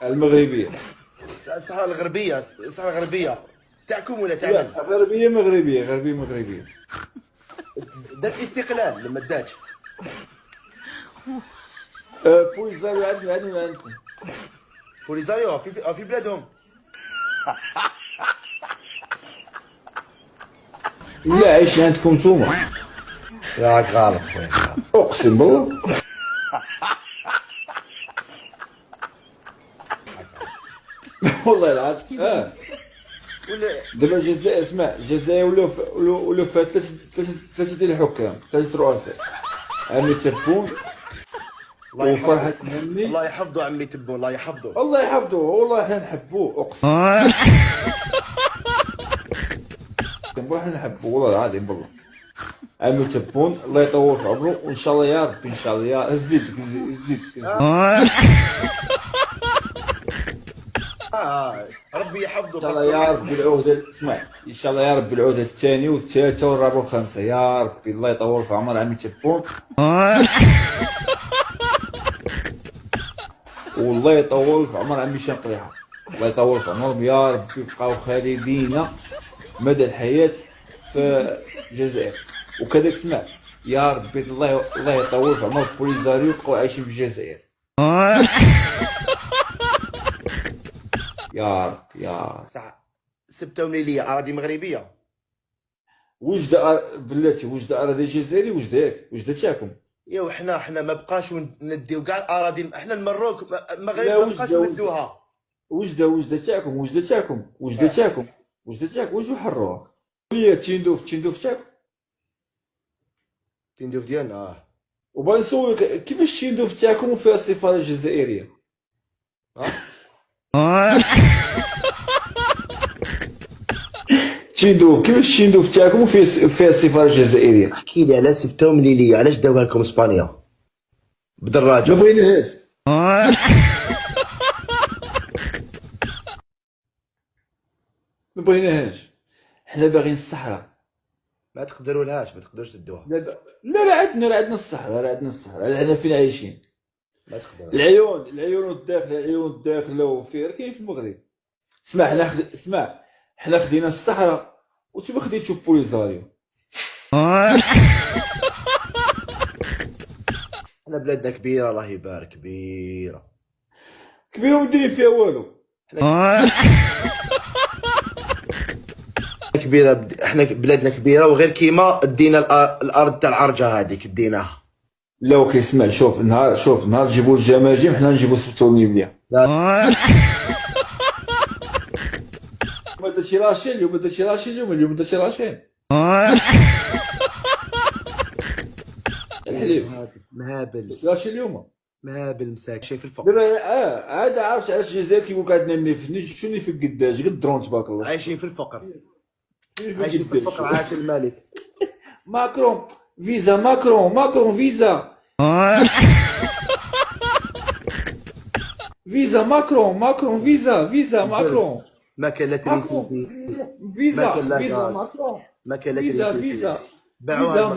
المغربيه. الصحراء الغربيه، الصحراء الغربيه تاعكم ولا تاعنا؟ غربيه مغربيه، غربيه مغربيه. دات الاستقلال لما داتش. بوليزاريو عندنا عندكم. بوليزاريو في بلادهم. لا عايشين عندكم نتوما. راك غلط خويا. اقسم بالله. والله العظيم ولا دابا الجزائر، اسمع، الجزائر ولاو فيها ثلاثه ديال الحكام، ثلاثه رؤساء، عمي تبون الله وفرحة يحفظه، مهني. الله يحفظه عمي تبو، الله يحفظه. الله يحفظه، والله حنا نحبوه، اقسم بالله حنا نحبوه، والله العظيم بالله. عمي تبون الله يطول في عمره، وان شاء الله يا ربي، ان شاء الله يا زيدك زيدك. ربي يحفظه. ان شاء الله يا ربي العهده، اسمع، ان شاء الله يا ربي العهده الثانيه والثالثه والرابعه والخامسه، يا ربي الله يطول في عمر عمي تبون. والله يطول في عمر عمي شنقريحه، الله يطول في عمرهم يا ربي، يبقاو خالدين مدى الحياه في الجزائر. وكذلك اسمع، يا ربي الله يطول في عمر بوليزاريو يبقاو عايشين في الجزائر. يا رب يا صح. سبته وليليه اراضي مغربيه. وجده بلاتي، وجده اراضي جزائري، وجده تاعكم. ايوا حنا ما بقاش نديو كاع الاراضي، حنا المروك المغرب لا، ما بقاش ندوها. وجده تاعكم، واش حروها. هي تيندوف تاعكم. تندوف ديالنا وبغا نسولك كيفاش تيندوف تاعكم وفيها السفاره الجزائريه؟ كيفاش تشيندوف تاعكم فيها السفاره الجزائريه؟ احكي لي على سبته وليليه، علاش داوها لكم اسبانيا بدراجه؟ ما بغيناهاش. ما بغيناهاش، حنا باغيين الصحراء. ما تقدروا لهاش، ما تقدروش تدوها. لا عندنا الصحراء، حنا فين عايشين. ما تقدروا. العيون الداخله وفيه كاين في المغرب. اسمع حنا خدينا الصحراء وانتوما خديتو بوليزاريو. حنا بلادنا كبيره الله يبارك، كبيره ومديرين فيها والو. كبيره، احنا بلادنا كبيره، وغير كيما دينا الارض تاع العرجه هذيك ديناها. لا وكيسمع، شوف نهار نجيبوا الجماجم، حنا نجيبوا سبتوني بليا. ما درتي راشين اليوم، درتي راشين. الحليب مهابل راشين اليوم. مهابل مساك شايف الفقر. دابا عاد عرفت علاش الجزائر كيقولوا عندنا النفط، شنو في القداش قد درون تبارك الله. عايشين في الفقر، عايشين في الفقر، عاش الملك. ماكرون فيزا ماكرون فيزا ماكرون. ماكلة ماكرون ريسيبي، فيزا ماكلة ماكرون ماكلة فيزا ريسيبي. باعوها